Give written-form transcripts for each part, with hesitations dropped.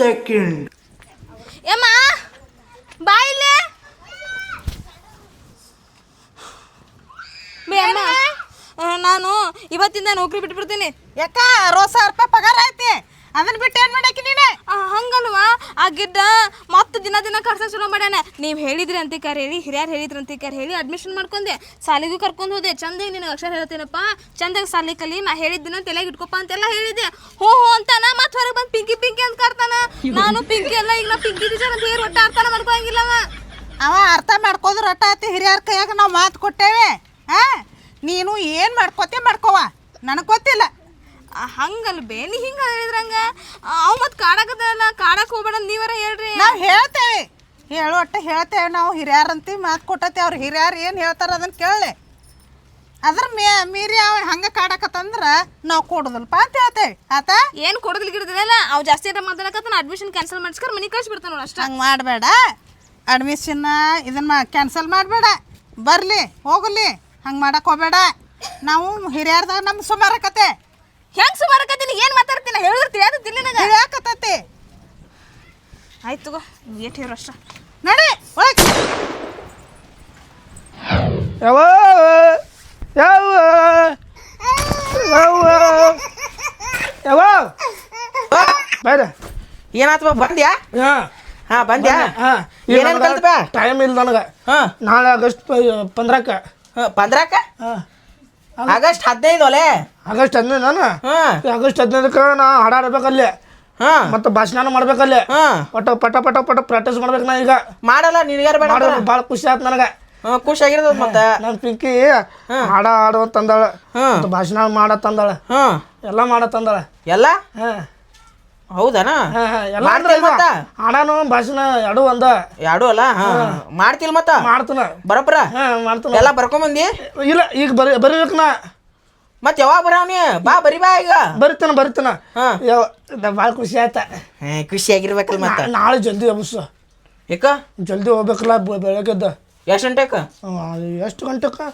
Second. ಏಮ್ಮ ಬಾ ಇಲ್ಲೇ. ನಾನು ಇವತ್ತಿಂದ ನೌಕರಿ ಬಿಟ್ಬಿಡ್ತೀನಿ. ಯಾಕ 60,000 ರೂಪಾಯಿ ಪಗಾರ ಐತಿ, ಅದನ್ನ ಬಿಟ್ಟು ಏನ್ ಮಾಡಾಕಿ ನೀನೆ? ಹಂಗಲ್ವಾ ಆ ಗಿಡ್ಡ ಮತ್ತೆ ದಿನ ದಿನ ಕರ್ಸಕ್ ಶುರು ಮಾಡ್ಯಾನ. ನೀವು ಹೇಳಿದ್ರಿ ಅಂತಿಕಾರ ಹೇಳಿ, ಹಿರಿಯರು ಹೇಳಿದ್ರಿ ಅಂತಿಕಾರ ಹೇಳಿ ಅಡ್ಮಿಷನ್ ಮಾಡ್ಕೊಂಡೆ, ಸಾಲಿಗೂ ಕರ್ಕೊಂಡು ಹೋದೆ. ಚಂದಾಗಿ ನಿನಗೆ ಅಕ್ಷರ ಹೇಳ್ತೀನಪ್ಪ, ಚಂದಾಗಿ ಸಾಲಿ ಕಲಿ, ನಾ ಹೇಳಿದ್ದಿನ ತಲೆಗೆ ಇಟ್ಕೊಪ್ಪ ಅಂತೆಲ್ಲ ಹೇಳಿದ್ದೆ. ಹ್ಞೂ ಅಂತಾನ ಮತ್ತೆ ಹೊರಗೆ ಬಂದು ಪಿಂಕಿ ಪಿಂಕಿ ಅಂತ ಕರ್ತಾನ. ನಾನು ಪಿಂಕಿ ಅಲ್ಲ, ಈಗ ನಾ ಪಿಂಕಿ ಟೀಚರ್ ಅಂತ ಹೇಳಿ ಒಟ್ಟ ಅರ್ಥ ಮಾಡ್ಕೊಳಂಗಿಲ್ಲವ. ಅವ ಅರ್ಥ ಮಾಡ್ಕೋದ್ರ ಒಟ್ಟ ಆತಿ. ಹಿರಿಯರ ಕೈಯಾಗ ನಾವು ಮಾತು ಕೊಟ್ಟೇವೆ. ನೀನು ಏನು ಮಾಡ್ಕೋತೆ ಮಾಡ್ಕೋವ, ನನಗೆ ಗೊತ್ತಿಲ್ಲ. ಹಂಗಲ್ ಬೇ, ನೀ ಹಿಂಗೆ ಹೇಳಿದ್ರಂಗ ಅವ್ ಮತ್ತೆ ಕಾಡಕದಲ್ಲ, ಕಾಡಕ್ಕೆ ಹೋಗ್ಬೇಡ ನೀವರ ಹೇಳ್ರಿ. ನಾವು ಹೇಳ್ತೇವೆ, ಒಟ್ಟು ಹೇಳ್ತೇವೆ. ನಾವು ಹಿರಿಯರಂತಿ ಮಾತು ಕೊಟ್ಟತಿ. ಅವ್ರು ಹಿರಿಯರು ಏನು ಹೇಳ್ತಾರ ಅದನ್ನು ಕೇಳಲೆ. ಅದ್ರ ಮೀರಿ ಅವ ಹಂಗೆ ಕಾಡಕತ್ತಂದ್ರೆ ನಾವು ಕೊಡೋದಲ್ಪ ಅಂತ ಹೇಳ್ತೇವೆ. ಆತ ಏನು ಕೊಡೋದಿಲ್ಲ ಗಿಡದಿಲ್ಲ. ಅವು ಜಾಸ್ತಿ ಆಟ ಮಾತಾಡಕತ್ತ ಅಡ್ಮಿಷನ್ ಕ್ಯಾನ್ಸಲ್ ಮಾಡಿಸ್ಕರ್ ಮನೆ ಕಳಿಸ್ಬಿಡ್ತಾನೆ ನೋಡಿ ಅಷ್ಟೇ. ಹಂಗೆ ಮಾಡಬೇಡ. ಅಡ್ಮಿಷನ್ನ ಇದನ್ನ ಕ್ಯಾನ್ಸಲ್ ಮಾಡಬೇಡ. ಬರಲಿ ಹೋಗಲಿ, ಹಂಗೆ ಮಾಡಕ್ಕೆ ಹೋಗಬೇಡ. ನಾವು ಹಿರಿಯರ್ದಾಗ ನಮ್ಗೆ ಸುಮಾರಕತೆ. ಹೆಂಗೆ ಸುಮಾರಕತ್ತೀನಿ, ಏನು ಮಾತಾಡ್ತೀನಿ ಹೇಳಿದ್ರೆ ತಿಳಿಯಾಕತ್ತೀನಿ ನನಗೆ. ತಿಳಿಯಾಕತ್ತತಿ. ಆಯ್ತು ತಗೋ, ಏಟ್ ಹೇಳು ಅಷ್ಟ. ನಡಿ ಹೋಗಿ. ಯಾವ ಯಾವ ಯಾವ ಯಾವ ಬೇಡ ಏನಾಯ್ತು ಬಂದ್ಯಾ? ಹಾಂ ಬಂದ್ಯಾ? ಹಾಂ ಏನೇನು ಕಲ್ತಪ್ಪ? ಟೈಮ್ ಇಲ್ಲ ನನಗೆ. ಹಾಂ ನಾಳೆ ಆಗಸ್ಟ್ 15ಕ್ಕೆ. ಹಾಂ 15ಕ್ಕೆ? ಹಾಂ ಆಗಸ್ಟ್ 15 ಒಲೆ. ಆಗಸ್ಟ್ 15 ನಾನು. ಹಾಂ ಆಗಸ್ಟ್ 15ಕ್ಕೆ ನಾ ಹಾಡಾಡ್ಬೇಕಲ್ಲಿ. ಹಾಂ ಮತ್ತು ಭಾಷಣ ಮಾಡ್ಬೇಕಲ್ಲಿ. ಹಾಂ ಪಟ ಪಟ ಪಟ ಪಟ ಪ್ರಾಕ್ಟೀಸ್ ಮಾಡ್ಬೇಕು. ನಾ ಈಗ ಮಾಡಲ್ಲ, ನಿನಗಾರ ಬೇಡ. ಭಾಳ ಖುಷಿ ಆಯ್ತು ನನಗೆ. ಹಾಂ ಖುಷಿ ಆಗಿರೋದು ಮತ್ತೆ. ನನ್ನ ಪಿಂಕಿ ಹಾಡು ಅಂತಂದಾಳ, ಮತ್ತು ಭಾಷಣ ಮಾಡತ್ತಂದಾಳ, ಹಾಂ ಎಲ್ಲ ಮಾಡತ್ತಂದಾಳ. ಎಲ್ಲ ಹಾಂ ಹೌದಾ? ಎಲ್ಲ ಅಂದ್ರೆ ಹಾಡಾನು ಭಾಷಣ ಎರಡು ಒಂದ ಎರಡು ಅಲ್ಲ. ಹಾಂ ಮಾಡ್ತಿಲ್ ಮತ್ತ ಮಾಡ್ತಾನ ಬರಬ್ರ. ಹಾಂ ಮಾಡ್ತಾನ. ಎಲ್ಲ ಬರ್ಕೊಂಬಂದಿ? ಇಲ್ಲ, ಈಗ ಬರೀಬೇಕು ನಾ. ಮತ್ತೆ ಯಾವಾಗ ಬರವನಿ? ಬಾ ಬರಿ ಬಾ ಈಗ. ಬರಿತಾನ. ಹಾಂ ಭಾಳ ಖುಷಿ ಆಯ್ತಾ. ಖುಷಿ ಆಗಿರ್ಬೇಕಲ್ಲ ಮತ್ತೆ. ನಾಳೆ ಜಲ್ದಿ ಎಬ್ಸು. ಯಾಕ ಜಲ್ದಿ ಹೋಗ್ಬೇಕಲ್ಲ ಬೆಳಗ್ಗೆದ್ದ. ಎಷ್ಟು ಗಂಟೆಗೆ? ಎಷ್ಟು ಗಂಟೆಗೆ?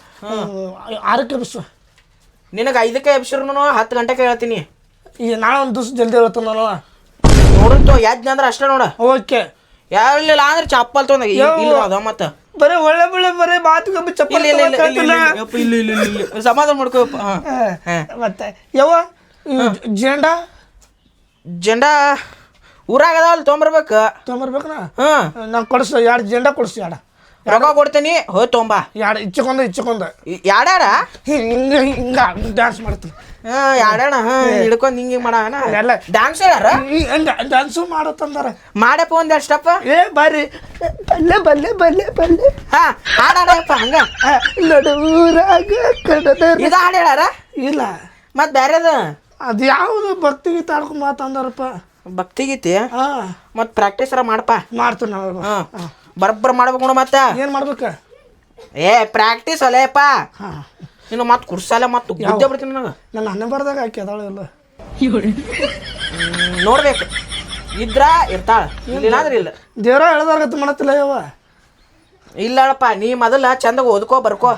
6ಕ್ಕೆ ಎಬ್ಸು. ನಿನಗೆ 5ಕ್ಕೆ ಎಬ್ಸಿರು 10 ಗಂಟೆಗೆ ಹೇಳ್ತೀನಿ. ಈಗ ನಾಳೆ ಒಂದು ದಿವ್ಸ ಜಲ್ದಿ ಹೇಳ್ತಾನ ನಾನು. ನೋಡುತ್ತೋ ಯಾಜ್ಞ ಅಂದ್ರೆ ಅಷ್ಟೇ ನೋಡ. ಓಕೆ. ಯಾರಿಲ್ಲ ಅಂದ್ರೆ ಚಪ್ಪಲ್ ತೊಂದ ಇಲ್ಲ ಅದ ಮತ್ತೆ ಬರೀ ಒಳ್ಳೆ ಬೆಳೆ ಬರೀ ಮಾತಿಗೆ ಚಪ್ಪಲ್ ಇಲ್ಲ ಸಮಾಧಾನ ಮಾಡ್ಕೋಪ್ಪ. ಮತ್ತೆ ಯಾವ ಜೆಂಡಾ ಊರಾಗ ಅದಾವಲ್ಲ ತೊಗೊಂಬರ್ಬೇಕನ. ಹಾಂ ನಾನು ಕೊಡಿಸು 2 ಜೆಂಡಾ ಕೊಡಿಸಿ. ರೊಕ್ಕ ಕೊಡ್ತೀನಿ, ಹೋಯ್ ತೊಂಬ. 2 ಇಚ್ಚಿಕೊಂಡ ಯಾಡ್ಯಾಡ ಹಿಂಗ ಡ್ಯಾನ್ಸ್ ಮಾಡ್ತೀನಿ. ಹಾಂ ಯಾಡ್ಯಾಣ. ಹಾಂ ಹಿಡ್ಕೊಂಡು ಹಿಂಗೆ ಮಾಡೋಣ. ಎಲ್ಲ ಡ್ಯಾನ್ಸ್ ಹೇಳ್ಯಾರ, ಡ್ಯಾನ್ಸು ಮಾಡತ್ತಂದಾರ. ಮಾಡಪ್ಪ ಒಂದೆರಡು ಸ್ಟೆಪ್. ಬಾರಿ ಬಲ್ಲೆ. ಹಾಂ ಹಾಡಪ್ಪ ಹಂಗ ನಡುರಾಗ ಕಡದ ಇದು ಹಾಡು ಹೇಳ್ಯಾರ. ಇಲ್ಲ ಮತ್ತೆ ಬೇರೆದು ಅದು ಯಾವುದು ಭಕ್ತಿ ಗೀತ ಆಡ್ಕೊಂಡು ಮಾತಂದಾರಪ್ಪ. ಭಕ್ತಿ ಗೀತೆ. ಹಾಂ ಮತ್ತು ಪ್ರಾಕ್ಟೀಸರ ಮಾಡಪ್ಪ. ಮಾಡ್ತೀನಿ. ಹಾಂ ಬರಬ್ಬರ ಮಾಡ್ಬೇಕು ನೋಡು. ಮತ್ತೆ ಏನು ಮಾಡ್ಬೇಕು? ಪ್ರಾಕ್ಟೀಸ್ ಅಲ್ಲೇಪ್ಪ. ಹಾಂ ನೀನು ಮತ್ತೆ ಕುರ್ಸಲ್ಲ ಮತ್ತೆ ಗುದ್ದೆ ಬಿಡ್ತೀನಿ ನನಗೆ. ನನ್ನ ಅನ್ನ ಬರ್ದಾಗ ಹಾಕಿ ಅದಾಳು ಎಲ್ಲ ನೋಡ್ಬೇಕು. ಇದ್ರ ಇರ್ತಾಳ, ಇಲ್ಲ ಅಂದ್ರೆ ಇಲ್ಲ. ದೇವ್ರ ಹೇಳ್ದಾರ್ಗತ್ತ ಮಾಡತ್ತಿಲ್ಲ ಯಾವ. ಇಲ್ಲಪ್ಪ, ನೀ ಮೊದಲ ಚಂದಾಗ ಓದ್ಕೋ ಬರ್ಕೋ,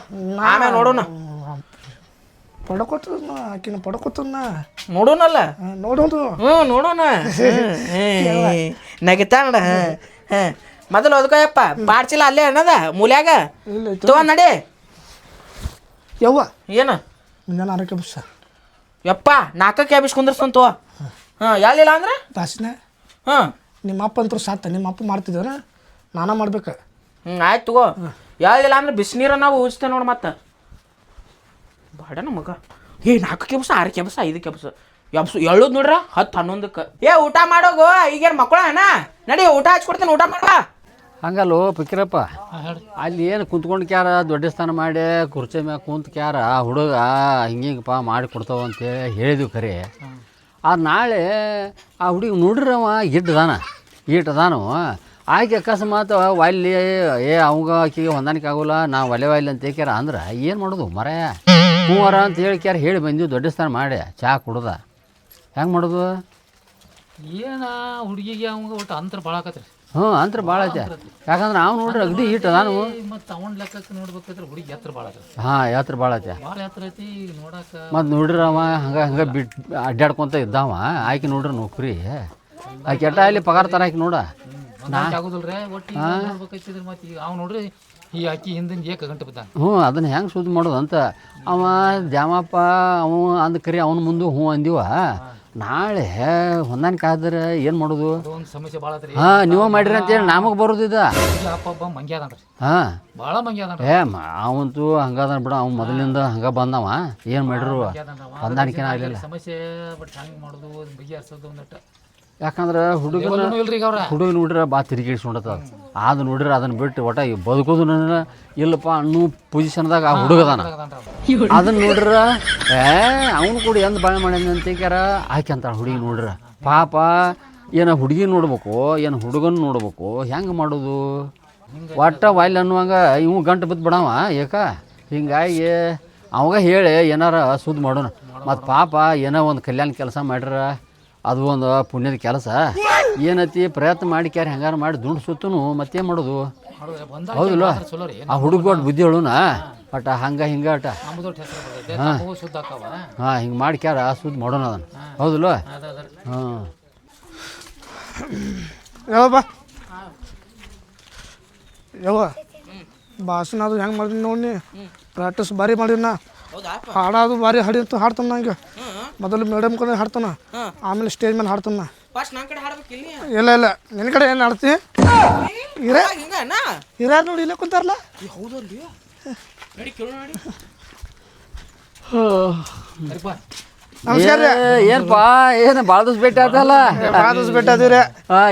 ಆಮೇಲೆ ನೋಡೋಣ. ಪಡ್ಕೊತನ ಆಕಿನ ಪಡ್ಕೊತನ ನೋಡೋಣಲ್ಲ. ನೋಡೋದು. ನೋಡೋಣ. ನಗಿತಾ ನೋಡ. ಮೊದಲು ಓದ್ಕೋಯಪ್ಪ. ಪಾಡ್ಸಿಲ್ಲ ಅಲ್ಲೇ ಅನ್ನದ ಮೂಲ್ಯಾಗ ತಗೊಂಡ್ ನಡಿ. ಯವ್ವ ಏನು ಮುಂಜಾನೆ 6ಕ್ಕೆ ಬಸ್. ಯಪ್ಪ 4ಕ್ಕೆ ಎಬ್ಬಿಸಿ ಕುಂದ್ರಸ್ತಂತು. ಹಾಂ ಹೇಳಿಲ್ಲ ಅಂದ್ರೆ ಭಾಷಣ. ಹಾಂ ನಿಮ್ಮ ಅಪ್ಪ ಅಂತೂ ಸಾತ. ನಿಮ್ಮ ಅಪ್ಪ ಮಾಡ್ತಿದ್ದೇನ, ನಾನ ಮಾಡ್ಬೇಕು. ಆಯ್ತು ತಗೋ. ಹೇಳಿಲ್ಲ ಅಂದ್ರೆ ಬಿಸಿನೀರ ನಾವು ಉಜ್ತೇವೆ ನೋಡಿ. ಮತ್ತೆ ಬಾಡ ನಮಗ 4ಕ್ಕೆ ಎಬ್ಸ, 6ಕ್ಕೆ ಎಬ್ಸ, 5ಕ್ಕೆ ಎಬ್ಸು ಹೇಳೋದು ನೋಡ್ರ 10, 11ಕ್ಕೆ. ಊಟ ಮಾಡೋಗು. ಈಗೇನು ಮಕ್ಕಳ ನಡಿ ಊಟ ಹಚ್ಕೊಡ್ತೀನಿ, ಊಟ ಮಾಡುವ. ಹಂಗಲ್ಲೋ ಫಕೀರಪ್ಪ, ಅಲ್ಲಿ ಏನು ಕುಂತ್ಕೊಂಡು ಕ್ಯಾರ ದೊಡ್ಡ ಸ್ಥಾನ ಮಾಡಿ ಕುರ್ಚಿ ಮ್ಯಾಗ ಕುಂತು ಕ್ಯಾರ ಹುಡುಗ ಹಿಂಗಿಂಗಪ್ಪ ಮಾಡಿ ಕೊಡ್ತಾವ ಅಂತೇಳಿ ಹೇಳಿದ್ವಿ ಖರೆ. ನಾಳೆ ಆ ಹುಡುಗಿ ನೋಡ್ರವ ಇಟ್ಟದಾನು ಆಕೆ ಅಕಸ್ಮಾತ್ ಒಲ್ಲಿ ಅವಂಗ ಆಕೆಗೆ ಹೊಂದಾಣಿಕೆ ಆಗೋಲ್ಲ, ನಾ ಒಲೆ ಅಂತ ಏಕ್ಯಾರ ಅಂದ್ರೆ ಏನು ಮಾಡೋದು ಮರ ಮೂವರ ಅಂತ ಹೇಳಿ ಕ್ಯಾರ ಹೇಳಿ ಬಂದೀವಿ. ದೊಡ್ಡ ಸ್ಥಾನ ಮಾಡಿ ಚಹಾ ಕುಡ್ದ ಹೆಂಗೆ ಮಾಡೋದು? ಏನು ಹುಡುಗಿಗೆ ಅವಂಗ ಒಟ್ಟು ಅಂತರ ಭಾಳ ಆಕತ್ರಿ. ಅಂತರ ಭಾಳ ಐತೆ. ಯಾಕಂದ್ರೆ ನಾವು ನೋಡ್ರಿ ಅಗದಿ ಇಟ್ಟು ನಾನು ಮತ್ತು ಅವನ ಲೆಕ್ಕಕ್ಕೆ ನೋಡ್ಬೇಕಾದ್ರೆ ಹುಡುಗಿ ಎತ್ತರ ಭಾಳ ಐತೆ. ಎತ್ತರ ಭಾಳ ಐತೆ. ಭಾಳ ಎತ್ತರ ಐತಿ ನೋಡಕ್ಕೆ. ಮತ್ತು ನೋಡ್ರಿ ಅವ ಹಂಗೆ ಬಿಟ್ಟು ಅಡ್ಡಾಡ್ಕೊತ ಇದ್ದಾವ. ಆಕೆ ನೋಡ್ರಿ ನೌಕರಿ ಆ ಕೆಟ್ಟ ಅಲ್ಲಿ ಪಗಾರ ತರಾಕಿ ನೋಡ ಆಗೋದಿಲ್ರಿ ಒಟ್ಟು ನೋಡ್ಬೇಕೈತಿದ್ರೆ ಮತ್ತೆ ಈಗ ಅವ್ ನೋಡ್ರಿ ಈ ಅಕ್ಕಿ ಹಿಂದಿನ ಏಕ ಗಂಟೆ ಬಿದ್ದಾನ. ಹ್ಞೂ ಅದನ್ನ ಹೆಂಗೆ ಸುದ್ದಿ ಮಾಡೋದು ಅಂತ ಅವ ದ್ಯಾಮಪ್ಪ ಅವ ಅಂದ ಕರಿ ಅವನ ಮುಂದೆ ಹ್ಞೂ ಅಂದಿವ. ನಾಳೆ ಹೊಂದಾಣಿಕೆ ಆದ್ರೆ ಏನು ಮಾಡೋದು? ಒಂದು ಸಮಸ್ಯೆ ಭಾಳ ಐತ್ರಿ. ಹಾಂ ನೀವು ಮಾಡಿರಿ ಅಂತೇಳಿ ನಮಗೆ ಬರೋದು ಇದು. ಅಪ್ಪ ಮಂಗ್ಯ ಅದನ್ರಿ, ಹಾಂ ಭಾಳ ಮಂಗ್ಯ ಅದನ್ರಿ. ಅವಂತೂ ಹಂಗದ ಬಿಡ, ಅವ್ನು ಮೊದಲಿಂದ ಹಂಗೆ ಬಂದವ. ಏನು ಮಾಡಿರು ಹೊಂದಾಣಿಕೆನ ಆಗಲಿಲ್ಲ. ಸಮಸ್ಯೆ ಬಟ್ ಹೆಂಗೆ ಮಾಡೋದು ಬಗೆಹರಿಸೋದು ಒಂದಟ್ಟು. ಯಾಕಂದ್ರೆ ಹುಡುಗನ ಇಲ್ರಿ ಈಗ ಅವ್ರ ಹುಡುಗ ನೋಡ್ರೆ ಬಾ ತಿರುಗಿಡ್ಸ್ಕೊಂಡತ್ತ. ಅದು ನೋಡ್ರೆ ಅದನ್ನ ಬಿಟ್ಟು ಒಟ್ಟ ಬದುಕೋದು ನನ್ನ ಇಲ್ಲಪ್ಪ ಅನ್ನೋ ಪೊಸಿಷನ್ದಾಗ ಆ ಹುಡುಗದಾನ. ಅದನ್ನ ನೋಡ್ರ ಅವನು ಕೂಡ ಎಂದ ಬಾಳೆ ಮಾಡ್ಯಾನ ಅಂತೇಕ್ಯಾರ ಆಕೆ ಅಂತಾಳ ಹುಡುಗಿ ನೋಡ್ರ. ಪಾಪ ಏನು ಹುಡುಗಿ ನೋಡ್ಬೇಕು ಏನು ಹುಡುಗನ ನೋಡ್ಬೇಕು, ಹೆಂಗೆ ಮಾಡೋದು? ಒಟ್ಟ ವಾಯ್ಲ್ ಅನ್ನುವಂಗ ಇವು ಗಂಟು ಬಿದ್ದು ಬಿಡವ ಏಕ. ಹಿಂಗಾಗಿ ಅವಾಗ ಹೇಳಿ ಏನಾರ ಸುದ್ದಿ ಮಾಡೋಣ. ಮತ್ತು ಪಾಪ ಏನೋ ಒಂದು ಕಲ್ಯಾಣ ಕೆಲಸ ಮಾಡ್ರ ಅದು ಒಂದು ಪುಣ್ಯದ ಕೆಲಸ. ಏನೈತಿ ಪ್ರಯತ್ನ ಮಾಡಿ ಕ್ಯಾರ ಹೆಂಗಾರ ಮಾಡಿ ದುಂಡು ಸುತ್ತನು ಮತ್ತೇನು ಮಾಡೋದು? ಹೌದಿಲ್ಲ? ಆ ಹುಡುಗ ಬುದ್ಧಿ ಹೇಳುನ ಬಟ್ ಹಂಗೆ ಹಿಂಗೆ ಅಟ ಹಾಂ ಹಿಂಗೆ ಮಾಡಿ ಕ್ಯಾರ ಸುದ್ದಿ ಮಾಡೋಣ ಅದನ್ನು. ಹೌದಿಲ್ಲ? ಹಾಂ ಯಾವ ಯಾವ ಭಾಷಣ ಅದು ಹೆಂಗೆ ಮಾಡಿನಿ ನೋಡಿ. ಪ್ರಾಕ್ಟೀಸ್ ಭಾರಿ ಮಾಡಿನ. ಹಾಡೋದು ಭಾರಿ ಹಾಡ್ತಾನ. ನಂಗೆ ಮೊದಲು ಮೇಡಮ್ ಕಡೆ ಹಾಡ್ತಾನ, ಆಮೇಲೆ ಸ್ಟೇಜ್ ಮೇಲೆ ಹಾಡ್ತಾನ. ಇಲ್ಲ ಇಲ್ಲ ನಿನ್ನ ಕಡೆ ಏನು ಹಾಡ್ತಿ? ಹಿರಿಯರ್ ನೋಡಿ ಇಲ್ಲೇ ಕುಂತಾರಲ್ಲ. ನಮಸ್ಕಾರ ರೀ. ಏನಪ್ಪ ಏನು ಭಾಳ ದಿವಸ ಭೇಟಿ ಆತಲ್ಲ? ಭಾಳ ದಿವಸ ಭೇಟಿ ಆದಿರಿ.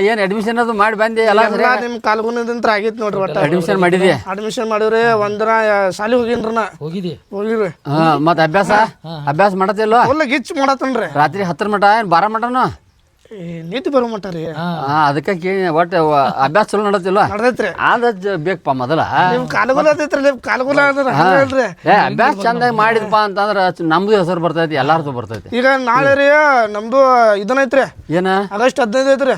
ಏನು ಅಡ್ಮಿಷನ್ ಅದು ಮಾಡಿ ಬಂದೆ ಎಲ್ಲ? ನಿಮ್ಮ ಕಾಲ್ಗುಣದಂತ್ರ ಆಗೈತೆ ನೋಡ್ರಿ. ಒಟ್ಟು ಅಡ್ಮಿಷನ್ ಮಾಡಿದಿ? ಅಡ್ಮಿಷನ್ ಮಾಡಿವ್ರಿ. ಒಂದಿನ ಶಾಲೆ ಹೋಗಿನ್ರಿ ನಾ. ಹೋಗಿರಿ. ಹಾಂ ಮತ್ತು ಅಭ್ಯಾಸ ಮಾಡತ್ತಿಲ್ಲ? ಫುಲ್ ಗಿಚ್ ಮಾಡತ್ತನ್ರಿ. ರಾತ್ರಿ 10 ಮಟ ಏನು 12 ಮಟನು? ನಿಂತು ಬರೋ ಮಟ್ಟ ರೀ. ಅದಕ್ಕೆ ಕೇಳಿ ಒಟ್ಟು ಅಭ್ಯಾಸ ಚಲೋ ನಡತಿಲ್ವ? ನಡ್ದೈತ್ರಿ. ಆದ ಬೇಕಪ್ಪ ಮೊದಲ. ನಿಮ್ ಕಾಲಗುಲ ಅದೈತ್ರಿ. ನಿಮ್ ಕಾಲಗುಲ ಹೇಳ್ರಿ. ಅಭ್ಯಾಸ ಚಂದಾಗಿ ಮಾಡಿದಪ್ಪ ಅಂತಂದ್ರೆ ನಮ್ದು ಹೆಸರು ಬರ್ತೈತಿ, ಎಲ್ಲಾರ್ದು ಬರ್ತೈತಿ. ಈಗ ನಾಳೆ ರೀ ನಮ್ದು ಇದನ್ನೈತ್ರಿ. ಏನ? ಆಗಸ್ಟ್ 15 ಐತ್ರಿ.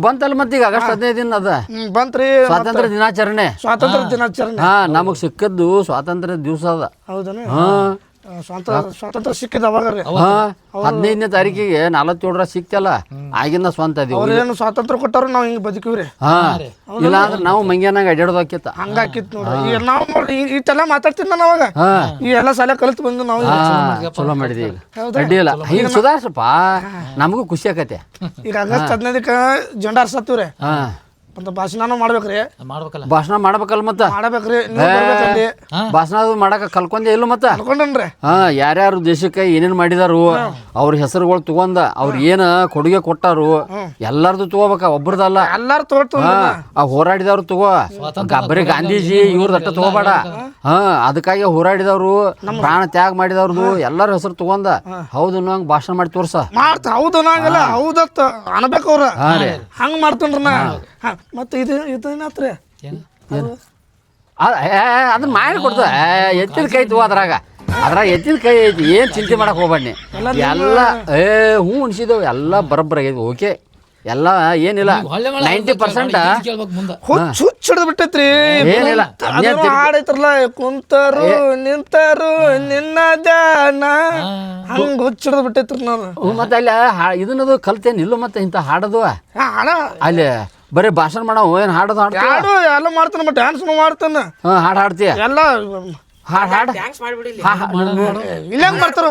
ಬಂತಲ್ಲ ಮತ್ತೆ ಈಗ ಆಗಸ್ಟ್ 15 ದಿನ ಅದ ಬಂತ್ರಿ ಸ್ವಾತಂತ್ರ್ಯ ದಿನಾಚರಣೆ. ಸ್ವಾತಂತ್ರ್ಯ ದಿನಾಚರಣೆ. ನಮಗ್ ಸಿಕ್ಕದ್ದು ಸ್ವಾತಂತ್ರ್ಯ ದಿವಸ ಅದ. ಹೌದನ? ಹಾ ಸ್ವಾತಂತ್ರ್ಯ ಸಿಕ್ಕಿದ ಅವಾಗ ರೀ. 15ನೇ ತಾರೀಕಿಗೆ 47 ಸಿಕ್ತಲ್ಲ, ಆಗಿಂದ ಸ್ವಂತ ಅದೀವಿ. ಅವ್ರೇನು ಸ್ವಾತಂತ್ರ್ಯ ಕೊಟ್ಟಾರ ನಾವು ಹಿಂಗೆ ಬದುಕಿವ್ರಿ. ಇಲ್ಲ ಅಂದ್ರೆ ನಾವು ಮಂಗ್ಯಾನಾಗ ಅಡ್ಯಾಡೋದಾಕಿತ್ತ. ಹಂಗಾಕಿತ್ತು ನೋಡ್ರಿ. ಈಗ ನಾವು ನೋಡಿ ಇಷ್ಟೆಲ್ಲ ಮಾತಾಡ್ತೀನಿ ನಾನು ಅವಾಗ. ಈ ಎಲ್ಲ ಸಾಲ ಕಲಿತು ಬಂದು ನಾವು ಚಲೋ ಮಾಡಿದ್ವಿ. ಈಗ ಅಡ್ಡಿ ಇಲ್ಲ, ಹಿಂಗೆ ಸುಧಾರ್ಸಪ್ಪ, ನಮಗೂ ಖುಷಿ ಆಕತೆ. ಈಗ ಆಗಸ್ಟ್ 15ಕ್ಕೆ ಜೆಂಡಾ ಹಾರ್ಸತ್ತೀವ್ರಿ. ಅಂತ ಭಾಷಣ ಮಾಡ್ಬೇಕ್ರಿ. ಭಾಷಣ ಮಾಡ್ಬೇಕಲ್ಲ ಮತ್ತ ಮಾಡಬೇಕ್ರಿ. ಭಾಷಣ ಅದು ಮಾಡಕ ಕಲ್ಕೊಂಡೆ ಇಲ್ಲ ಮತ್ತ ಕಲ್ಕೊಂಡ್ರಿ. ಯಾರ್ಯಾರು ದೇಶಕ್ಕೆ ಏನೇನ್ ಮಾಡಿದಾರು ಅವ್ರ ಹೆಸರುಗಳು ತಗೊಂಡ ಅವ್ರ ಏನ ಕೊಡುಗೆ ಕೊಟ್ಟಾರು ಎಲ್ಲಾರ್ದು ತಗೋಬೇಕ, ಒಬ್ರದಲ್ಲ. ಎಲ್ಲಾರು ತಗೋತ ಹೋರಾಡಿದವ್ರು ತಗೋ. ಬರೀ ಗಾಂಧೀಜಿ ಇವ್ರದಟ್ಟ ತಗೋಬೇಡ. ಅದಕ್ಕಾಗಿ ಹೋರಾಡಿದವ್ರು ಪ್ರಾಣ ತ್ಯಾಗ ಮಾಡಿದವ್ರದು ಎಲ್ಲಾರ ಹೆಸರು ತಗೊಂಡ ಹೌದು ಅನ್ನೋಂಗ್ ಭಾಷಣ ಮಾಡಿ ತೋರ್ಸ. ಮಾಡ್ತ ಹೌದು ಅನ್ನಂಗಿಲ್ಲ, ಹೌದತ್ತ ಅನ್ಬೇಕು ಅವ್ರ. ಹಂಗ ಮಾಡ್ತೇನ್ರಿ ನಾ. ಮತ್ತೆ ಇದೇನಾತ್ರಿ ಅದನ್ನ ಮಾಡಿ ಕೊಡ್ತ. ಎತ್ತಿದ ಕೈ ತಗೋ, ಅದ್ರಾಗ ಎತ್ತಿದ ಕೈ ಐತಿ. ಏನ್ ಚಿಂತೆ ಮಾಡಕ್ ಹೋಗ್ಬಾಡ್ನಿ. ಎಲ್ಲ ಹ್ಞೂ ಅನ್ಸಿದವು, ಎಲ್ಲ ಬರಬ್ಬರ ಆಗೈತಿ. ಓಕೆ ಎಲ್ಲ ಏನಿಲ್ಲ 90% ಹುಚ್ಚಿಡ್ದು ಬಿಟ್ಟೈತ್ರಿ. ಏನಿಲ್ಲ ಹಾಡೈತ್ರಲ್ಲ, ಕುಂತರು ನಿಂತರು ನಿನ್ನ ಧ್ಯಾನ, ಹಂಗ ಹುಚ್ಚಿಡ್ದು ಬಿಟ್ಟೈತ್ರಿ ನಾವು. ಮತ್ತೆ ಅಲ್ಲಿ ಇದನ್ನದು ಕಲ್ತೇನಿಲ್ಲ ಮತ್ತೆ ಇಂಥ ಹಾಡೋದು ಅಲ್ಲಿ ಬರೀ ಭಾಷಣ ಮಾಡವ ಏನು ಹಾಡೋದು ಹಾಡು ಎಲ್ಲ ಮಾಡ್ತಾನ. ಡ್ಯಾನ್ಸ್ ಮಾಡ್ತಾನ. ಹಾಡು ಹಾಡ್ತೀಯ ಎಲ್ಲ ಇಲ್ಲ ಹೆಂಗ್ ಮಾಡ್ತಾರ?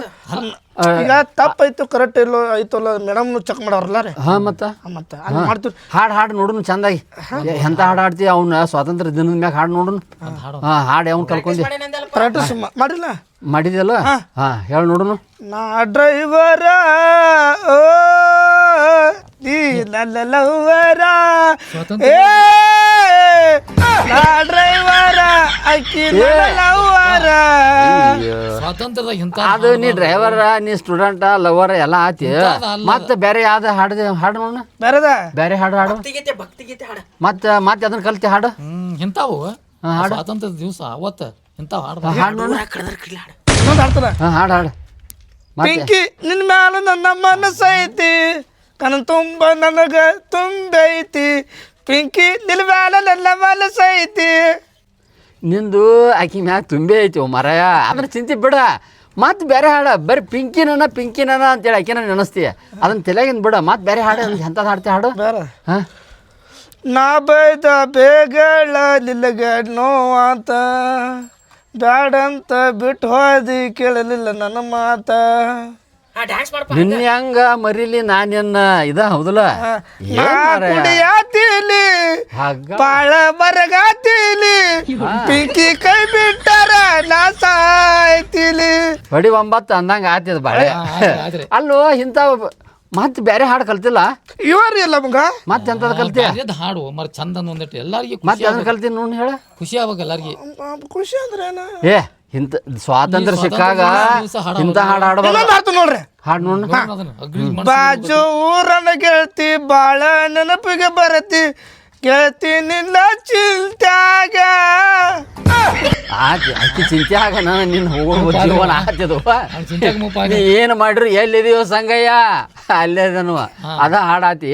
ಈಗ ತಪ್ಪೈತು ಕರೆಕ್ಟ್ ಇಲ್ಲೋ ಐತಲ್ಲ ಮೇಡಮ್ ಚೆಕ್ ಮಾಡವ್ರಲ್ಲ ರೀ. ಮತ್ತೆ ಮಾಡ್ತೀವಿ. ಹಾಡು ನೋಡುನು ಚಂದಾಗಿ. ಎಂತ ಹಾಡು ಹಾಡ್ತಿ ಅವ್ನ ಸ್ವಾತಂತ್ರ್ಯ ದಿನದ ಮ್ಯಾಗ ಹಾಡು ನೋಡುನು. ಹಾಡು ಅವ್ನು ಕಲ್ಕೊಂಡಿ ಪ್ರಾಕ್ಟೀಸ್ ಮಾಡಿಲ್ಲ ಮಾಡಿದ್ಯಲ್ಲ? ಹೇಳಿ ನೋಡುನು. ನಾ ಡ್ರೈವರ ಓ ಲವ್ವರ ಏ ನಾ ಡ್ರೈವರ ಅಕ್ಕಿ ಲವ್ವರ. ಅದು ನೀ ಡ್ರೈವರ್, ನೀ ಸ್ಟೂಡೆಂಟ್, ಲವರ್ ಎಲ್ಲ ಆತಿ. ಮತ್ತೆ ಬೇರೆ ಯಾವ್ದು ಹಾಡು ನೋಡ? ಬೇರೆ ಹಾಡು ಮತ್ತೆ ಅದನ್ನ ಕಲ್ತಿ ಹಾಡು. ಇಂಥವು ಸ್ವಾತಂತ್ರ್ಯ ದಿವಸ ಅವತ್ತ ಇಂಥವು ಹಾಡು. ಪಿಂಕಿ ನಿನ್ ಮ್ಯಾಲ ನನ್ನ ಮನಸ್ಸೈತಿ, ಕನ ತುಂಬ ನನಗ ತುಂಬೈತಿ. ಪಿಂಕಿ ನಿನ್ ಮ್ಯಾಲ ನನ್ನ ಮನಸ್ಸೈತಿ. ನಿಂದು ಆಕಿ ಮ್ಯಾಗ ತುಂಬೆ ಐತಿ ಮರಯ. ಅದ್ರ ಚಿಂತೆ ಬಿಡ. ಮತ್ತೆ ಬೇರೆ ಹಾಡ ಬರೀ ಪಿಂಕಿನ ಅಂತೇಳಿ ಆಕಿನ ನೆನಸ್ತೀಯ ಅದನ್ನ ತಲೆಗಿಂದ ಬಿಡ ಮತ್ತೆ ಬೇರೆ ಹಾಡು ಎಂಥದ್ದು ಹಾಡ್ತಿ ಹಾಡು ಬೇರೆ ಹಾಂ ನಾ ಬೈದ ಬೇಗಳ ನಿಲ್ಲಗ ನೋವಾತ ಬ್ಯಾಡಂತ ಬಿಟ್ಟು ಹೋದಿ ಕೇಳಲಿಲ್ಲ ನನ್ನ ಮಾತ ನಿನ್ನ ಹಂಗ ಮರಿಲಿ ನಾನೆನ್ನ ಇದ ಹೌದಲ್ಲ ನಾ ಕುಡಿಯಾತೀನಿ ಬಾಳ ಬರಗಾತೀನಿ ಪಿಂಕಿ ಕೈ ಬಿಟ್ಟಾರ ನಾ ಸಾಯ್ತೀನಿ ಬಡಿ 9 ಅಂದಂಗ ಆತಿದ ಬಾಳೆ ಅಲ್ಲೋ ಇಂಥ ಮತ್ತೆ ಬೇರೆ ಹಾಡು ಕಲ್ತಿಲ್ಲ ಇವ್ರಿ ಇಲ್ಲ ಮಗ ಮತ್ತೆ ಎಂತದ ಕಲ್ತಿ ಅದೇದ್ ಹಾಡು ಮರ ಚಂದ ಒಂದಿಟ್ಟು ಎಲ್ಲಾರ್ಗಿ ಮತ್ತೆ ಅದನ್ನ ಕಲ್ತೀನಿ ನೋಡಿ ಹೇಳ ಖುಷಿ ಆಗ್ಬೇಕು ಎಲ್ಲಾರ್ಗಿ ಖುಷಿ ಅಂದ್ರೆ ಏನ ಏ ಇಂಥ ಸ್ವಾತಂತ್ರ್ಯ ಸಿಕ್ಕಾಗ ಇಂಥ ಹಾಡು ಹಾಡ್ಬೇಕು ಮಾಡ್ತು ನೋಡ್ರಿ ಹಾಡು ನೋಡಿ ಅದನ್ನ ಅಗ್ರಿ ಬಾಜು ಊರನ ಗೆಳತಿ ಬಾಳ ನೆನಪಿಗೆ ಬರತಿ ಗೆಳತಿ ನಿನ್ನ ಚಿಂತ್ಯಾಗ ಆಕಿ ಚಿಂತೆ ಆಗ ನಿನ್ನ ಹೋಗೋ ಜೀವನ ಆತಿದ್ವ ಚಿಂತೆಗೆ ಮುಪ್ಪ ನೀ ಏನು ಮಾಡ್ರಿ ಎಲ್ಲಿದೀವ ಸಂಗಯ್ಯ ಅಲ್ಲೇ ಅದನ್ನುವ ಅದ ಹಾಡಾತಿ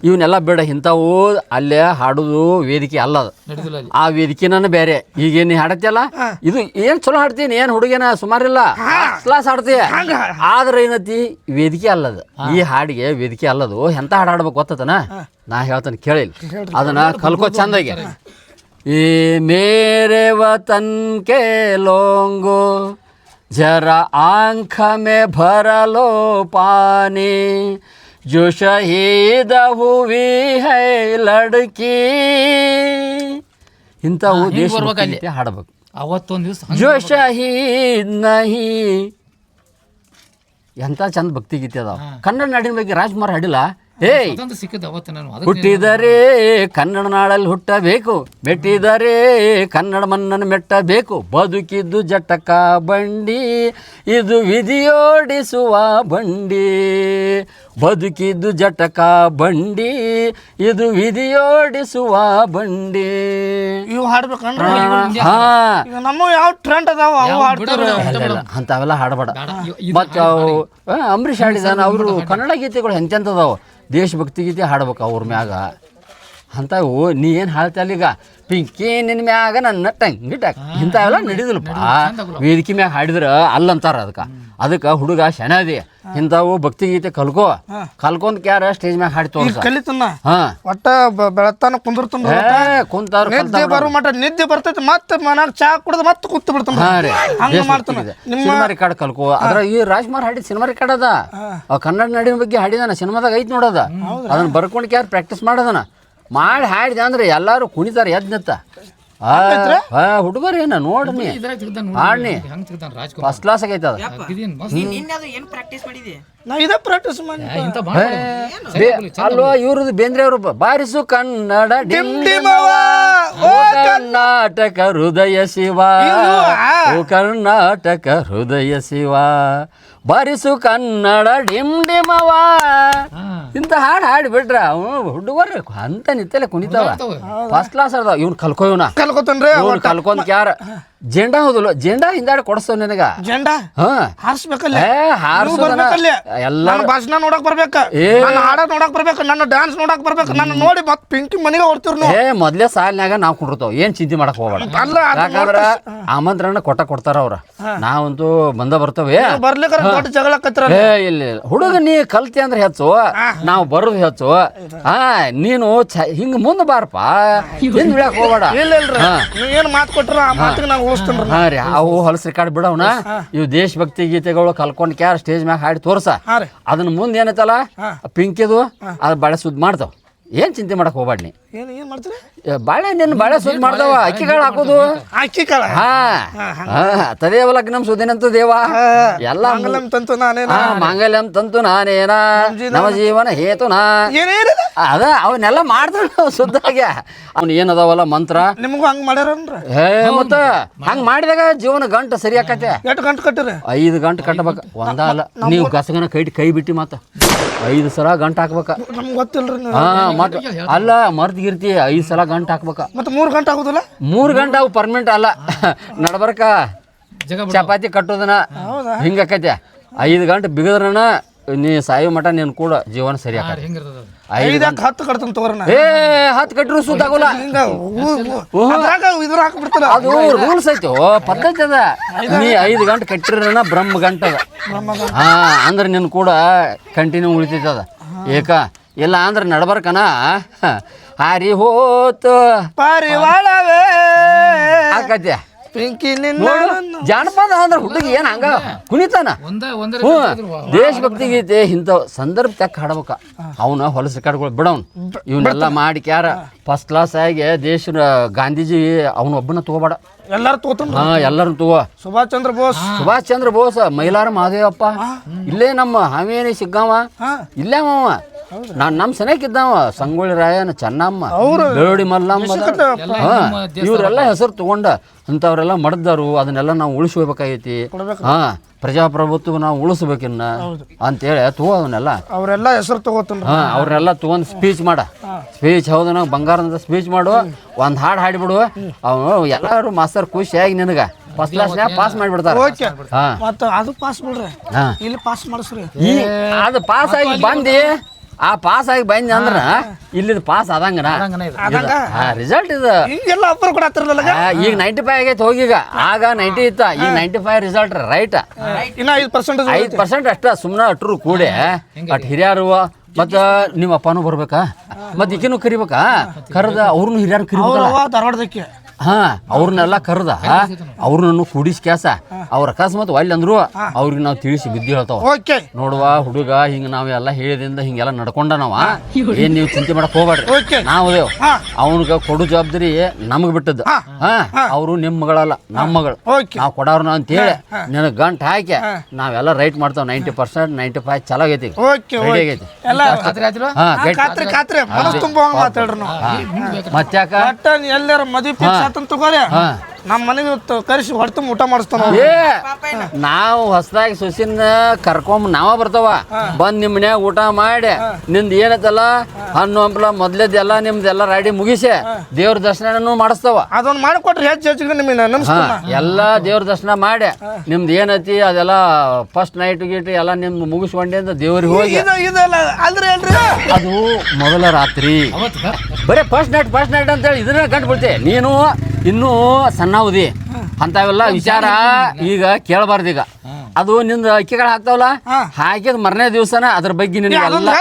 ಇವನ್ನೆಲ್ಲ ಬಿಡ ಇಂಥವು ಅಲ್ಲೇ ಹಾಡುದು ವೇದಿಕೆ ಅಲ್ಲದ ನಡೆದಿಲ್ಲ ಅಲ್ಲಿ ಆ ವೇದಿಕೆನ ಬೇರೆ ಈಗೇನು ನೀ ಹಾಡತ್ತಿಯಲ್ಲ ಇದು ಏನು ಚಲೋ ಹಾಡ್ತೀನಿ ಏನು ಹುಡುಗೇನ ಸುಮಾರಿಲ್ಲ ಕ್ಲಾಸ್ ಹಾಡ್ತೀಯ ಆದ್ರೆ ಏನತಿ ವೇದಿಕೆ ಅಲ್ಲದ ಈ ಹಾಡಿಗೆ ವೇದಿಕೆ ಅಲ್ಲದು ಎಂತ ಹಾಡು ಹಾಡ್ಬೇಕು ಗೊತ್ತತನ ನಾ ಹೇಳ್ತಾನೆ ಕೇಳಿಲ್ಲ ಅದನ್ನ ಕಲ್ಕೋ ಚಂದಾಗಿ ಈ ಮೇರೆ ವತನ್ ಕೆ ಲೋಂಗೋ जरा आँख में भर लो पानी जो शहीद हुई है लड़की ಇಂಥವು ದೇಶ ಹಾಡಬೇಕು ಅವತ್ತೊಂದು ದಿವಸ ಜೋ ಶಹೀದ್ ನಹಿ ಎಂಥ ಚಂದ ಭಕ್ತಿ ಗೀತೆ ಅದಾವ ಕನ್ನಡ ನಾಡಿನ ಬಗ್ಗೆ ರಾಜ್ಕುಮಾರ್ ಹಾಡಿಲ್ಲ ಏಯ್ ಸಿಕ್ಕಿದ್ದು ಅವತ್ತು ನಾನು ಹುಟ್ಟಿದರೆ ಕನ್ನಡ ನಾಡಲ್ಲಿ ಹುಟ್ಟಬೇಕು ಮೆಟ್ಟಿದರೆ ಕನ್ನಡ ಮಣ್ಣನ್ನು ಮೆಟ್ಟಬೇಕು ಬದುಕಿದ್ದು ಜಟಕ ಬಂಡಿ ಇದು ವಿಧಿಯೋಡಿಸುವ ಬಂಡಿ ಬದುಕಿದ್ದು ಜಟಕ ಬಂಡಿ ಇದು ವಿಧಿಯೋಡಿಸುವ ಬಂಡಿ ಇವು ಹಾಡ್ಬೇಕಂದ್ರೆ ಹಾ ಈಗ ನಮ್ಮ ಯಾವ ಟ್ರೆಂಡ್ ಅದಾವ ಅವು ಹಾಡ್ತಾರೆ ಅಂಥವೆಲ್ಲ ಹಾಡಬೇಡ ಮತ್ತು ಅವು ಅಂಬರೀಷ್ ಹಾಡಿದಾನ ಅವರು ಕನ್ನಡ ಗೀತೆಗಳು ಎಂತೆಂಥದಾವ ದೇಶಭಕ್ತಿ ಗೀತೆ ಹಾಡ್ಬೇಕು ಅವ್ರ ಮ್ಯಾಗ ಅಂಥವು ನೀ ಏನು ಹಾಡ್ತಲ್ಲ ಈಗ ಪಿಂಕಿ ನಿನ್ನ ಮ್ಯಾಗ ನನ್ನ ಟಂಗಿಟಾಕ ಇಂಥವೆಲ್ಲ ನಡೀದಿಲ್ಲಪ್ಪ ವೇದಿಕೆ ಮ್ಯಾಗ ಹಾಡಿದ್ರೆ ಅಲ್ಲಂತಾರ ಅದಕ್ಕೆ ಹುಡುಗ ಶನದಿ ಇಂಥವು ಭಕ್ತಿ ಗೀತೆ ಕಲ್ಕೊಂಡ್ ಕ್ಯಾರ ಸ್ಟೇಜ್ ಮ್ಯಾಗ ಹಾಡಿ ತೋರ್ಸ ಕಲಿತನ ಹಾಂ ಒಟ್ಟ ಬೆಳತಾನ ಕುಂದಿರ್ತನ ಕುಂತಾರ ನಿದ್ದೆ ಬರೋ ಮಟ ನಿದ್ದೆ ಬರ್ತೈತಿ ಮತ್ತೆ ಮನಾಗ ಚಾ ಕುಡ್ದು ಮತ್ತೆ ಕೂತ್ ಬಿಡ್ತಾನ ಹಾಂ ರೀ ಹಂಗ ಮಾಡ್ತಾನ ಸಿನಿಮಾ ರೆಕಾರ್ಡ್ ಕಲ್ಕೋ ಅದ್ರ ಈ ರಾಜ್ಕುಮಾರ್ ಹಾಡಿದ ಸಿನಿಮಾ ರೆಕಾರ್ಡ್ ಅದ ಕನ್ನಡ ನಾಡಿನ ಬಗ್ಗೆ ಹಾಡಿದಾನ ಸಿನಿಮಾದಾಗ ಐತ್ ನೋಡದ ಅದನ್ನ ಬರ್ಕೊಂಡ್ ಕ್ಯಾರ ಪ್ರಾಕ್ಟೀಸ್ ಮಾಡದನ ಮಾಡಿ ಹಾಡಿದ ಅಂದ್ರೆ ಎಲ್ಲಾರು ಕುಣಿತಾರ ಎದ್ನತ್ತ ಹುಡುಗರು ಏನ ನೋಡ್ನಿ ಹಾಡ್ನಿ ಹೆಂಗ್ ತೆಗ್ದಾನ ರಾಜ್ಕುಮಾರ್ ಫಸ್ಟ್ ಕ್ಲಾಸ್ ಆಗೈತೆ ಅದ ಏನು ಪ್ರಾಕ್ಟೀಸ್ ಮಾಡಿದಿ ನಾ ಇದೇ ಪ್ರಾಕ್ಟೀಸ್ ಮಾಡಿ ಇಂಥ ಅಲ್ವಾ ಇವ್ರದ್ದು ಬೇಂದ್ರೆ ಅವರು ಬಾರಿಸು ಕನ್ನಡ ಡಿಂಡಿಮವ ಓ ಕರ್ನಾಟಕ ಹೃದಯ ಶಿವ ಓ ಕರ್ನಾಟಕ ಹೃದಯ ಶಿವ ಬಾರಿಸು ಕನ್ನಡ ಡಿಂಡಿಮವ ಇಂಥ ಹಾಡು ಹಾಡಿಬಿಟ್ರ ಹುಡುಗರು ಅಂತ ನಿತ್ತೆಲ್ಲ ಕುಣಿತಾವ ಫಸ್ಟ್ ಕ್ಲಾಸ್ ಅದ ಇವ್ನು ಕಲ್ಕೋಯವನ ಕಲ್ಕೋತನ್ರಿ ಇವ್ನು ಕಲ್ಕೊಂಡ್ ಕ್ಯಾರ ಜೆಂಡಾ ಹೌದಲ್ಲ ಜೆಂಡಾ ಹಿಂದಾಡಿ ಕೊಡಿಸ್ತವ ನಿನಗ ಜೆಂಡಾ ಹಾ ಹಾರಿಸ್ಬೇಕಲ್ಲ ಹಾರಿಸೋದನ್ನ ಎಲ್ಲ ನನ್ನ ಭಾಷಣ ನೋಡಕ್ ಬರ್ಬೇಕ ನನ್ನ ಹಾಡ ನೋಡಕ್ ಬರ್ಬೇಕು ನನ್ನ ಡ್ಯಾನ್ಸ್ ನೋಡಕ್ ಬರ್ಬೇಕು ನನ್ನ ನೋಡಿ ಮತ್ ಪಿಂಕಿ ಮನೆಗೆ ಹೊರ್ತಿರ್ ಮೊದ್ಲೇ ಸಾಲಿನಾಗ ನಾವ್ ಕುಂಡಿರ್ತಾವ ಏನ್ ಚಿಂತೆ ಮಾಡಕ್ ಹೋಗ್ಬೇಡ ಯಾಕಂದ್ರ ಆಮಂತ್ರಣ ಕೊಡ್ತಾರ ಅವ್ರ ನಾವಂತೂ ಬಂದ ಬರ್ತವೆ ಬರ್ಲಿಕ್ಕೆ ದೊಡ್ಡ ಜಗಳ ಕತ್ರ ಇಲ್ಲ ಹುಡುಗ ನೀ ಕಲ್ತಿ ಅಂದ್ರೆ ಹೆಚ್ಚು ನಾವು ಬರೋದು ಹೆಚ್ಚು ನೀನು ಹಿಂಗ ಮುಂದ್ ಬಾರಪ್ಪ ಹಿಂದ್ ಬಿಡಕ್ ಹೋಗ್ಬೇಡ ಇಲ್ಲ ಇಲ್ರಿ ನೀವ್ ಏನ್ ಮಾತು ಕೊಟ್ರ ಆ ಮಾತಿಗೆ ನಾನು ಉಳಿಸ್ತೇನ್ರಿ ಹಾ ರೀ ಅವು ಹೊಲಸ್ ರೆಕಾರ್ಡ್ ಬಿಡವನ ಇವು ದೇಶಭಕ್ತಿ ಗೀತೆಗಳು ಕಲ್ಕೊಂಡ್ ಕ್ಯಾರ ಸ್ಟೇಜ್ ಮ್ಯಾಗ ಹಾಡಿ ತೋರ್ಸ ಅದನ್ನ ಮುಂದೆ ಏನೈತಲ್ಲ ಪಿಂಕಿದು ಅದು ಬಾಳೆ ಸುದ್ದಿ ಮಾಡ್ತಾವ ಏನ್ ಚಿಂತೆ ಮಾಡಕ್ ಹೋಗ್ಬಾಡ್ನಿ ಏನ್ ಮಾಡ್ತೀರಿ ಬಾಳೆ ನಿನ್ನ ಬಾಳೆ ಸುದ್ದಿ ಮಾಡ್ತಾವ ಅಕ್ಕಿಗಳು ಹಾಕೋದು ಅಕ್ಕಿ ಕಾಳ ತದೇವ ಲಗ್ನಂ ಸುದಿನಂತು ದೇವ ಎಲ್ಲ ಮಂಗಲಂ ತಂತು ನಾನೇನ ಮಾಂಗಲ್ಯಂ ತಂತು ನಾನೇನ ನವ ಜೀವನ ಹೇತುನಾ ಏನೇನಿದೆ ಅದ ಅವನ್ನೆಲ್ಲ ಮಾಡ್ತಾನ ಸುದ್ದಾಗ್ಯ ಅವ್ನ ಏನದಾವಲ್ಲ ಮಂತ್ರ ನಿಮಗೂ ಹಂಗ್ ಮಾಡ್ಯಾರನ್ರಿ ಮತ್ತ ಹಂಗ ಮಾಡಿದಾಗ ಜೀವನ ಗಂಟು ಸರಿ ಆಕತೆ ಎಷ್ಟು ಗಂಟೆ ಕಟ್ಟಿರಿ 5 ಗಂಟೆ ಕಟ್ಟಬೇಕ ಒಂದ ಅಲ್ಲ ನೀವು ಗಸಗನ ಕೈ ಬಿಟ್ಟಿ ಮತ್ತ 5 ಸಲ ಗಂಟೆ ಹಾಕ್ಬೇಕ ನಮ್ಗೆ ಗೊತ್ತಿಲ್ರಿ ಮತ್ತ ಅಲ್ಲ ಮರ್ದ್ ಗಿರ್ತಿ 5 ಸಲ ಗಂಟೆ ಹಾಕ್ಬೇಕ ಮತ್ತೆ 3 ಗಂಟೆ ಆಗುದಿಲ್ಲ 3 ಗಂಟೆ ಅವು ಪರ್ಮನೆಂಟ್ ಅಲ್ಲ ನಡ್ಬರ್ಕ ಚಪಾತಿ ಕಟ್ಟೋದನ ಹಿಂಗಕೈತೆ 5 ಗಂಟೆ ಬಿಗದ್ರನ ನೀ ಸಾಯೋ ಮಟ ನೀನು ಕೂಡ ಜೀವನ ಸರಿ ಆಗ ಹೆಂಗಿರ್ತದ ಅದು? 5-10 ಕಟ್ತಾನ ತಗೋರಣ ಏ 10 ಕಟ್ಟರು ಸುತ್ತಾಗೋಲ್ಲ ಇದ್ರ ಹಾಕ್ಬಿಡ್ತಾರ ಅದು ರೂಲ್ಸ್ ಐತಿ ಪದ್ಧತಿ ಅದ ನೀ 5 ಗಂಟೆ ಕಟ್ಟಿರನ ಬ್ರಹ್ಮ ಗಂಟೆ ಅದ ಹಾ ಅಂದ್ರೆ ನಿನ್ ಕೂಡ ಕಂಟಿನ್ಯೂ ಉಳಿತೈತದ ಏಕ ಇಲ್ಲ ಅಂದ್ರೆ ನಡ್ಬರ್ಕನ ಹಾರಿ ಹೋತು ಪಾರಿವಾಳವೇ ಆಕತ್ಯ ಪಿಂಕಿ ನೋಡು ಜಾನಪದ ಅಂದ್ರೆ ಹುಡುಗಿ ಏನ್ ಹಂಗ ಕುಣಿತಾನ ಹ್ಞೂ ದೇಶಭಕ್ತಿ ಗೀತೆ ಇಂಥ ಸಂದರ್ಭ ತಕ್ಕ ಹಾಡ್ಬೇಕ ಅವನ ಹೊಲಸ ರೆಕಾರ್ಡ್ಗಳು ಬಿಡವ್ನು ಇವನ್ನೆಲ್ಲ ಮಾಡಿ ಕ್ಯಾರ ಫಸ್ಟ್ ಕ್ಲಾಸ್ ಆಗಿ ದೇಶದ ಗಾಂಧೀಜಿ ಅವನೊಬ್ಬನ ತಗೋಬೇಡ ಎಲ್ಲಾರು ತಗೋತಾನ ಹಾ ಎಲ್ಲರೂ ತಗೋ ಸುಭಾಷ್ ಚಂದ್ರ ಬೋಸ್ ಸುಭಾಷ್ ಚಂದ್ರ ಬೋಸ್ ಮೈಲಾರ ಮಹದೇವಪ್ಪ ಇಲ್ಲೇ ನಮ್ಮ ಹಾವೇರಿ ಸಿಗ್ಗಾವ ಇಲ್ಲೇ ಮಾವ ನಮ್ಮ ಸನೇಕಿದ್ದಾವ ಸಂಗೊಳ್ಳಿ ರಾಯನ ಚೆನ್ನಮ್ಮ ಬೇಡಿ ಮಲ್ಲಮ್ಮ ಇವರೆಲ್ಲ ಹೆಸರು ತಗೊಂಡ ಅಂಥವ್ರೆಲ್ಲ ಮಡ್ದಾರು ಅದನ್ನೆಲ್ಲ ನಾವು ಉಳಿಸಿ ಹೋಗ್ಬೇಕಾಗೈತಿ ಹಾ ಪ್ರಜಾಪ್ರಭುತ್ವ ನಾವು ಉಳಿಸ್ಬೇಕಿನ್ನ ಅಂತೇಳಿ ತಗೋ ಅವನ್ನೆಲ್ಲ ಅವರೆಲ್ಲ ಹೆಸರು ತಗೋತಾನ ಹಾ ಅವ್ರನ್ನೆಲ್ಲ ತಗೊಂಡ್ ಸ್ಪೀಚ್ ಮಾಡ ಸ್ಪೀಚ್ ಹೌದನ ಬಂಗಾರದ ಸ್ಪೀಚ್ ಮಾಡು ಒಂದ್ ಹಾಡು ಹಾಡಿಬಿಡು ಅವನು ಎಲ್ಲರೂ ಮಾಸ್ತರ್ ಖುಷಿಯಾಗಿ ನಿನಗ ಫಸ್ಟ್ ಕ್ಲಾಸ್ನ್ಯಾಗ ಪಾಸ್ ಮಾಡಿಬಿಡ್ತಾರ ಓಕೆ ಹಾ ಮತ್ತ ಅದು ಪಾಸ್ ಬಿಡ್ರಿ ಹಾ ಇಲ್ಲಿ ಪಾಸ್ ಮಾಡಿಸ್ರಿ ಅದು ಪಾಸ್ ಆಗಿ ಬಂದಿ ಆ ಪಾಸ್ ಆಗಿ ಬಂದಿ ಅಂದ್ರ ಇಲ್ಲಿದ್ ಪಾಸ್ ಆದಂಗನ ರಿಸಲ್ಟ್ ಇದು ಹಿಂಗೆಲ್ಲ ಅಪ್ಪರ್ ಕೊಡತ್ತಿರಲ್ಲ ಈಗ 95 ಆಗೈತೆ ಹೋಗೀಗ ಆಗ 90 ಇತ್ತ ಈಗ 95 ರಿಸಲ್ಟ್ ರೈಟ್ ಇನ್ನ 5% 5% ಅಷ್ಟ ಸುಮ್ಮನೆ ಅಟ್ರು ಕೂಡೆ ಅಟ್ ಹಿರಿಯರು ಮತ್ತ ನಿಮ್ಮ ಅಪ್ಪನೂ ಬರ್ಬೇಕಾ ಮತ್ ಈಕಿನೂ ಕರಿಬೇಕಾ ಕರೆದ ಅವ್ರನ್ನು ಹಿರಿಯರು ಕರಿಬೇಕಲ್ಲ ಧಾರವಾಡದಕ್ಕೆ ಹಾ ಅವ್ರನ್ನೆಲ್ಲ ಕರೆದ ಅವ್ರನ್ನ ಕೂಡಿಸಿ ಕ್ಯಾಸ ಅವ್ರ ಅಕಸ್ಮಾತ್ ಒಳ್ಳೆ ಅಂದ್ರು ಅವ್ರಿಗೆ ನಾವು ತಿಳಿಸಿ ಬುದ್ಧಿ ಹೇಳ್ತಾವ ಓಕೆ ನೋಡುವ ಹುಡುಗ ಹಿಂಗ ನಾವೆಲ್ಲ ಹೇಳಿದಿಂದ ಹಿಂಗೆಲ್ಲ ನಡ್ಕೊಂಡ ನಾವ ಏನ್ ನೀವು ಚಿಂತೆ ಮಾಡಕ್ ಹೋಗ್ಬೇಡ್ರಿ ನಾವು ಅದೇವ್ ಅವನ್ಗ ಕೊಡು ಜವಾಬ್ದಾರಿ ನಮಗ್ ಬಿಟ್ಟದ್ದು ಹಾ ಅವರು ನಿಮ್ ಮಗಳಲ್ಲ ನಮ್ಮ ಮಗಳು ನಾವ್ ಕೊಡವ್ರನ ಅಂತ ಹೇಳಿ ನಿನಗ್ ಗಂಟ್ ಹಾಕಿ ನಾವೆಲ್ಲ ರೈಟ್ ಮಾಡ್ತಾವ 90% 95 ಚಲೋ ಆಗೈತಿ ರೆಡಿ ಆಗೈತಿ ಹಾ ಖಾತ್ರಿ ಮನಸ್ ತುಂಬುವಂಗ ಮಾತಾಡ್ರಿ ನಾವು ಮತ್ತ್ಯಾಕ ಎಲ್ಲಾರ ಮದ್ವಿ ಫಿಕ್ಸ್ ಆತಂತ ತಗೋರಿ ನಮ್ಮ ಮನೆಗೆ ಕರೆಸಿ ಹೊಡ್ತು ಊಟ ಮಾಡಿಸ್ತಾನ ಏ ನಾವು ಹೊಸದಾಗಿ ಸೊಸಿನ ಕರ್ಕೊಂಡ್ ನಾವ ಬರ್ತಾವ ಬಂದ್ ನಿಮ್ ಮನ್ಯಾಗ ಊಟ ಮಾಡಿ ನಿಂದ ಏನೈತಲ್ಲ ಹಣ್ಣು ಹಂಪಲ ಮೊದ್ಲೇದೆಲ್ಲ ನಿಮ್ದೆಲ್ಲ ರೆಡಿ ಮುಗಿಸಿ ದೇವ್ರ ದರ್ಶನನೂ ಮಾಡಿಸ್ತಾವ ಅದೊಂದು ಮಾಡಿಕೊಟ್ರಿ ಹೆಚ್ಚಿಗೆ ನಿಮಗೆ ನಮಸ್ಕಾರ ಎಲ್ಲ ದೇವ್ರ ದರ್ಶನ ಮಾಡಿ ನಿಮ್ದು ಏನೈತಿ ಅದೆಲ್ಲ ಫಸ್ಟ್ ನೈಟ್ ಗೀಟ್ ಎಲ್ಲ ನಿಮ್ದು ಮುಗಿಸ್ಕೊಂಡೆ ಅಂತ ದೇವ್ರಿಗೆ ಹೋಗಿ ಇದೆಲ್ಲ ಅಲ್ರಿ ಅಲ್ರಿ ಅದು ಮೊದಲ ರಾತ್ರಿ ಬರೀ ಫಸ್ಟ್ ನೈಟ್ ಅಂತೇಳಿ ಇದನ್ನ ಗಂಟು ಬಿಡ್ತೆ ನೀನು ಇನ್ನೂ ಸಣ್ಣವುದಿ ಅಂತಾವೆಲ್ಲ ವಿಚಾರ ಈಗ ಕೇಳಬಾರ್ದು ಈಗ ಅದು ನಿಂದ ಅಕ್ಕಿಗಳು ಹಾಕ್ತಾವಲ್ಲ ಹಾಕಿದ ಮರನೇ ದಿವಸನ ಅದ್ರ ಬಗ್ಗೆ ನಿನಗೆಲ್ಲ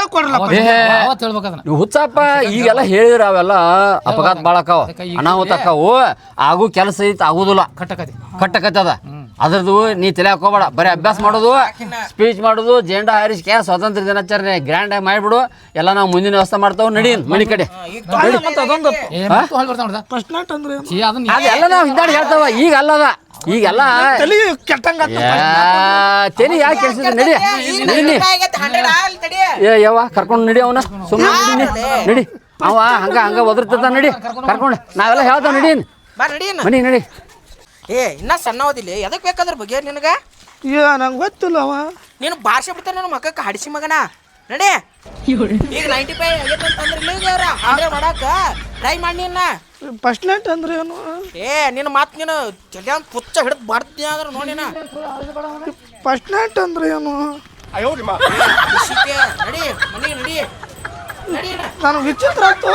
ನೀವು ಹುಚ್ಚಪ್ಪ ಈಗೆಲ್ಲ ಹೇಳಿದ್ರ ಅವೆಲ್ಲ ಅಪಘಾತ ಬಾಳಕಾವ ಅನಾಹುತ ಅಕ್ಕಾವು ಆಗು ಕೆಲಸ ಐತಿ ಆಗುದಿಲ್ಲ ಕಟ್ಟಕತ್ತದ ಅದ್ರದ್ದು ನೀ ತಲೆ ಹಾಕೋಬೇಡ ಬರೀ ಅಭ್ಯಾಸ ಮಾಡೋದು ಸ್ಪೀಚ್ ಮಾಡೋದು ಜೆಂಡಾ ಹಾರಿಸಿಕೆ ಸ್ವಾತಂತ್ರ್ಯ ದಿನಾಚರಣೆ ಗ್ರ್ಯಾಂಡ್ ಆಗಿ ಮಾಡಿಬಿಡು ಎಲ್ಲ ನಾವು ಮುಂದಿನ ವ್ಯವಸ್ಥೆ ಮಾಡ್ತಾವ ನಡಿ ಮನಿ ಕಡೆ ಅದೆಲ್ಲ ನಾವು ಹಿಂದಾಡಿ ಹೇಳ್ತಾವ ಈಗ ಅಲ್ಲದ ಈಗೆಲ್ಲ ತಲೆ ಯಾಕೆ ಕೆಲ್ಸಿದ್ರೆ ನಡಿ ಏ ಯವ್ವ ಕರ್ಕೊಂಡು ನಡಿ ಅವನ ಸುಮ್ಮನೆ ನಡಿ ಅವ ಹಂಗ ಒದರ್ತದ ನಡಿ ಕರ್ಕೊಂಡು ನಾವೆಲ್ಲ ಹೇಳ್ತಾವ ನಡಿ ಮನಿ ನಡಿ ಏ ಇನ್ನ ಸಣ್ಣವದಿಲ್ಲ ಎದಕ್ ಬೇಕಾದ್ರ ಬಗ್ಗೆ ನಿನಗ ನಂಗೆ ಗೊತ್ತಿಲ್ಲ ಅವ ನೀನು ಭಾಷೆ ಬಿಡ್ತಾನೆ ನನ್ನ ಮಕ್ಕಕ್ಕೆ ಹಡಿಸಿ ಮಗನ ನಡಿ ಈಗ 95 ಆಗೈತೆ ಅಂತಂದ್ರೆ ಇಲ್ಲ ಅವ್ರ ಹಾಗೆ ಮಾಡಾಕ ಟ್ರೈ ಮಾಡಿ ನಿನ್ನ ಫಸ್ಟ್ ನೈಟ್ ಅಂದ್ರೆ ಏನು ಏ ನಿನ್ನ ಮಾತು ನೀನು ಜಗ ಪುಚ್ಚ ಹಿಡಿದು ಬರ್ತೀನಿ ಅಂದ್ರೆ ನೋಡಿನ ಫಸ್ಟ್ ನೈಟ್ ಅಂದ್ರೆ ಏನು ನಡಿ ಮನೆಗೆ ನಡಿ ನಡಿ ನಾನು ವಿಚಿತ್ರ ಆಯ್ತು